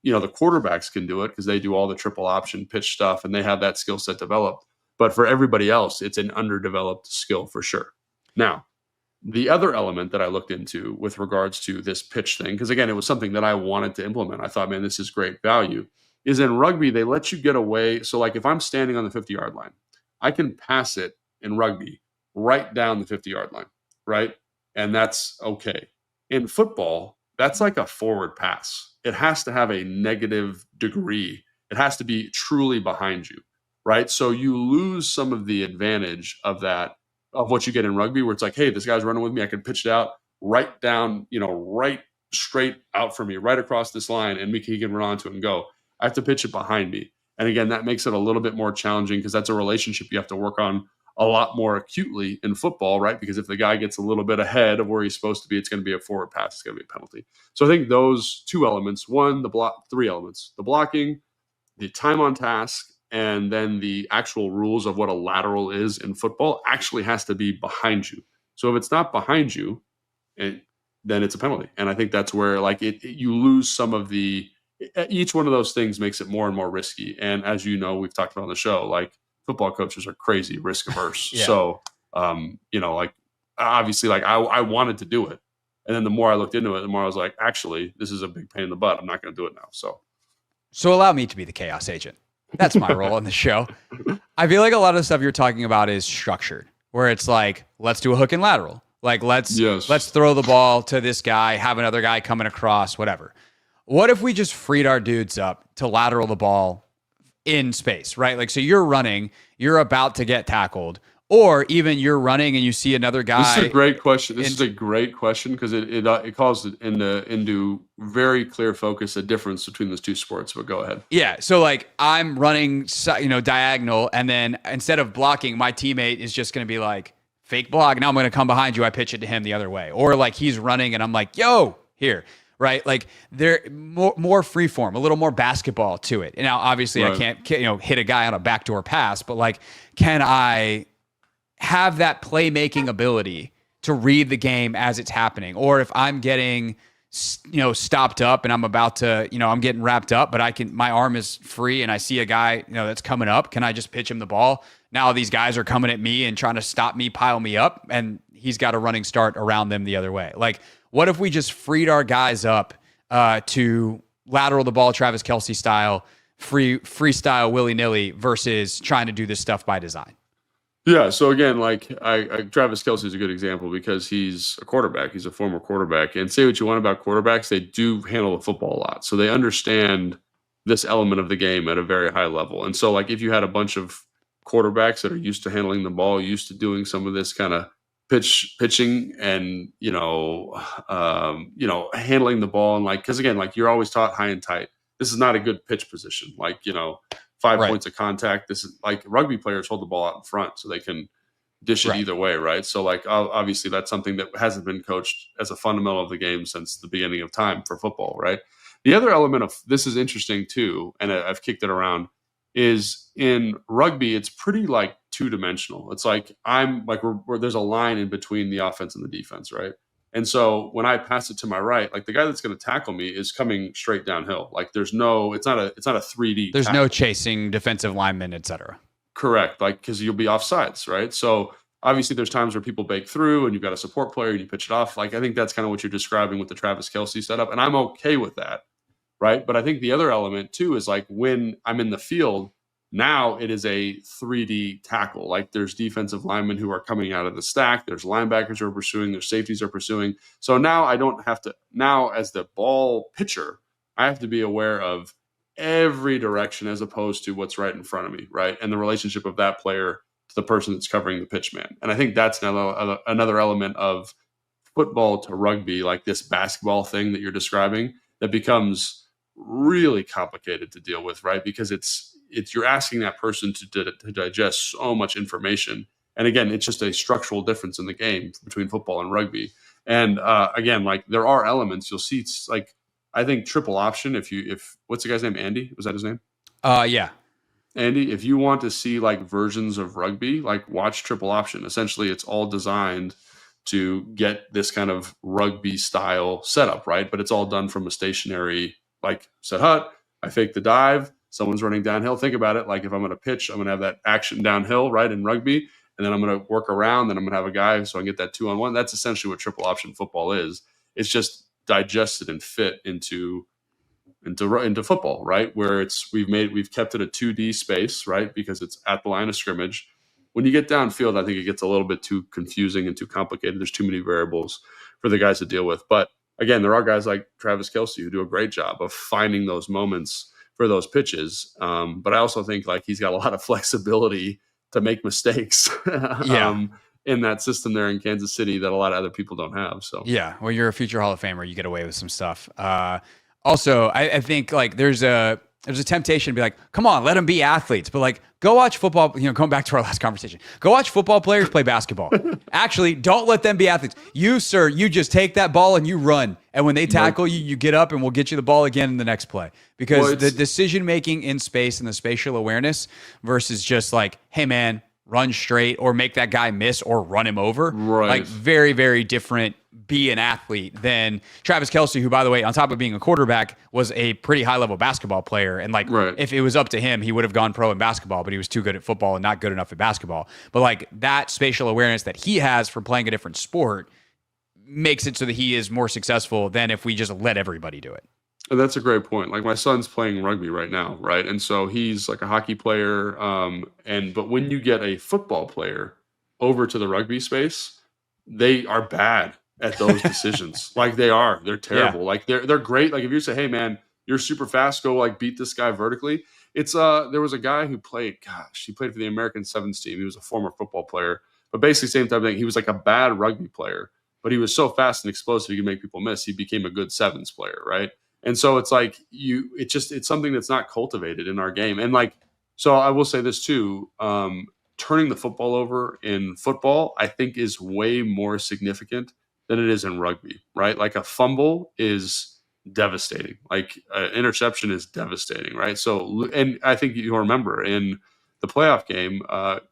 the quarterbacks can do it because they do all the triple option pitch stuff and they have that skill set developed. But for everybody else, it's an underdeveloped skill for sure. Now, the other element that I looked into with regards to this pitch thing, because again, it was something that I wanted to implement. I thought, man, this is great value, is in rugby, they let you get away. So like if I'm standing on the 50-yard line, I can pass it in rugby right down the 50-yard line, right? And that's okay. In football, that's like a forward pass. It has to have a negative degree. It has to be truly behind you, right? So you lose some of the advantage of that, of what you get in rugby, where it's like, hey, this guy's running with me. I can pitch it out right down, right straight out for me, right across this line, and he can run onto it and go. I have to pitch it behind me. And again, that makes it a little bit more challenging because that's a relationship you have to work on a lot more acutely in football, right? Because if the guy gets a little bit ahead of where he's supposed to be, it's going to be a forward pass. It's going to be a penalty. So I think those two elements, three elements, the blocking, the time on task, and then the actual rules of what a lateral is in football actually has to be behind you. So if it's not behind you, then it's a penalty. And I think that's where you lose some of the, each one of those things makes it more and more risky. And as you know, we've talked about on the show, like football coaches are crazy risk averse.
Yeah.
So, obviously I wanted to do it. And then the more I looked into it, the more I was like, actually, this is a big pain in the butt. I'm not going to do it now.
So allow me to be the chaos agent. That's my role on the show. I feel like a lot of the stuff you're talking about is structured, where it's like, let's do a hook and lateral. Like, let's throw the ball to this guy, have another guy coming across, whatever. What if we just freed our dudes up to lateral the ball in space, right? Like, so you're running, you're about to get tackled, or even you're running and you see another guy.
This is a great question. This is a great question because it calls it into very clear focus a difference between those two sports. But go ahead.
Yeah. So like I'm running, diagonal, and then instead of blocking, my teammate is just going to be like fake block. Now I'm going to come behind you. I pitch it to him the other way, or like he's running and I'm like, yo, here. Right, like they're more free form, a little more basketball to it. And now, obviously, right. I can't hit a guy on a backdoor pass, but like, can I have that playmaking ability to read the game as it's happening? Or if I'm getting stopped up and I'm about to I'm getting wrapped up, but my arm is free and I see a guy that's coming up, can I just pitch him the ball? Now these guys are coming at me and trying to stop me, pile me up, and he's got a running start around them the other way. Like, what if we just freed our guys up to lateral the ball Travis Kelce style, freestyle willy-nilly versus trying to do this stuff by design?
Yeah. So again, Travis Kelce is a good example because he's a quarterback. He's a former quarterback. And say what you want about quarterbacks, they do handle the football a lot. So they understand this element of the game at a very high level. And so like if you had a bunch of quarterbacks that are used to handling the ball, used to doing some of this kind of pitching and handling the ball, and because again, you're always taught high and tight. This is not a good pitch position. 5
right.
points of contact. This is rugby players hold the ball out in front so they can dish it
right.
either way, right? So obviously that's something that hasn't been coached as a fundamental of the game since the beginning of time for football, right? The other element of this is interesting too, and I've kicked it around, is in rugby, it's pretty two-dimensional. It's there's a line in between the offense and the defense, right? And so when I pass it to my right, the guy that's going to tackle me is coming straight downhill. It's not a 3D.
There's
tackle.
no chasing defensive linemen, etc.
Correct. Because you'll be offsides, right? So obviously there's times where people bake through and you've got a support player and you pitch it off. I think that's kind of what you're describing with the Travis Kelce setup. And I'm okay with that. Right. But I think the other element too is when I'm in the field, now it is a 3D tackle. There's defensive linemen who are coming out of the stack. There's linebackers who are pursuing. There's safeties are pursuing. So now I don't have to, now as the ball pitcher, I have to be aware of every direction as opposed to what's right in front of me. Right. And the relationship of that player to the person that's covering the pitch man. And I think that's another element of football to rugby, this basketball thing that you're describing, that becomes really complicated to deal with, right? Because it's you're asking that person to digest so much information, and again, it's just a structural difference in the game between football and rugby. And again, there are elements you'll see. It's I think triple option. If what's the guy's name? Andy, was that his name?
Yeah.
Andy, if you want to see like versions of rugby, like watch Triple Option. Essentially, it's all designed to get this kind of rugby style setup, right? But it's all done from a stationary, like set hut. I fake the dive. Someone's running downhill. Think about it. Like if I'm going to pitch, I'm going to have that action downhill, right, in rugby. And then I'm going to work around. Then I'm going to have a guy so I can get that 2-on-1. That's essentially what triple option football is. It's just digested and fit into football, right? Where we've kept it a 2D space, right? Because it's at the line of scrimmage. When you get downfield, I think it gets a little bit too confusing and too complicated. There's too many variables for the guys to deal with. But again, there are guys like Travis Kelce who do a great job of finding those moments for those pitches. But I also think like he's got a lot of flexibility to make mistakes in that system there in Kansas City that a lot of other people don't have. So
yeah, well, you're a future Hall of Famer. You get away with some stuff. Also, I think like there's a temptation to be like, come on, let them be athletes. But like, go watch football. Going back to our last conversation, go watch football players play basketball. Actually, don't let them be athletes. You, sir, you just take that ball and you run. And when they tackle you, you get up and we'll get you the ball again in the next play. Because the decision-making in space and the spatial awareness versus just like, hey, man, run straight or make that guy miss or run him over.
Right.
Like very, very different be an athlete than Travis Kelce, who, by the way, on top of being a quarterback, was a pretty high-level basketball player. And like, if it was up to him, he would have gone pro in basketball, but he was too good at football and not good enough at basketball. But like that spatial awareness that he has for playing a different sport makes it so that he is more successful than if we just let everybody do it.
And that's a great point. Like my son's playing rugby right now, right? And so he's like a hockey player. But when you get a football player over to the rugby space, they are bad at those decisions. Like they're terrible. Yeah. Like they're great. Like if you say, hey man, you're super fast, go like beat this guy vertically. It's there was a guy who played for the American Sevens team. He was a former football player, but basically same type of thing. He was like a bad rugby player, but he was so fast and explosive he could make people miss. He became a good sevens player, right? And so it's like it's something that's not cultivated in our game. And like, so I will say this too, turning the football over in football, I think is way more significant than it is in rugby, right? Like a fumble is devastating. Like an interception is devastating, right? So, and I think you'll remember in the playoff game,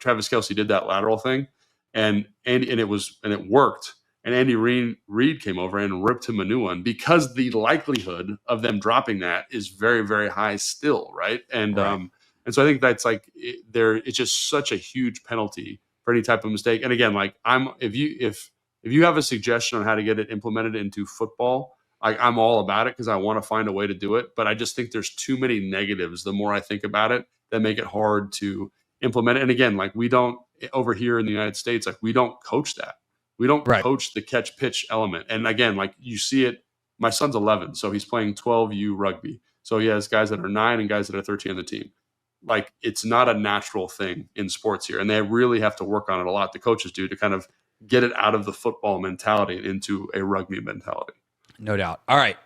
Travis Kelce did that lateral thing and it worked. And Andy Reid came over and ripped him a new one because the likelihood of them dropping that is very, very high still, right? And and so I think that's like it's just such a huge penalty for any type of mistake. And again, like if you have a suggestion on how to get it implemented into football, I'm all about it because I want to find a way to do it. But I just think there's too many negatives the more I think about it that make it hard to implement it. And again, like we don't over here in the United States, like we don't coach that. We don't coach the catch pitch element. And again, like you see it, my son's 11, so he's playing 12U rugby. So he has guys that are 9 and guys that are 13 on the team. Like it's not a natural thing in sports here. And they really have to work on it a lot. The coaches do to kind of get it out of the football mentality and into a rugby mentality.
No doubt. All right.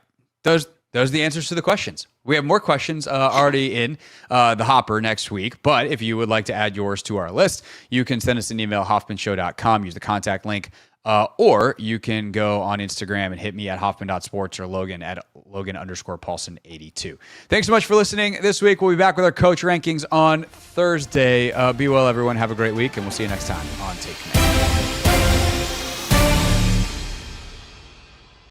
Those are the answers to the questions. We have more questions already in the hopper next week. But if you would like to add yours to our list, you can send us an email, hoffmanshow.com, use the contact link, or you can go on Instagram and hit me at hoffman.sports or Logan at Logan_Paulson82. Thanks so much for listening this week. We'll be back with our coach rankings on Thursday. Be well, everyone. Have a great week, and we'll see you next time on Take Command.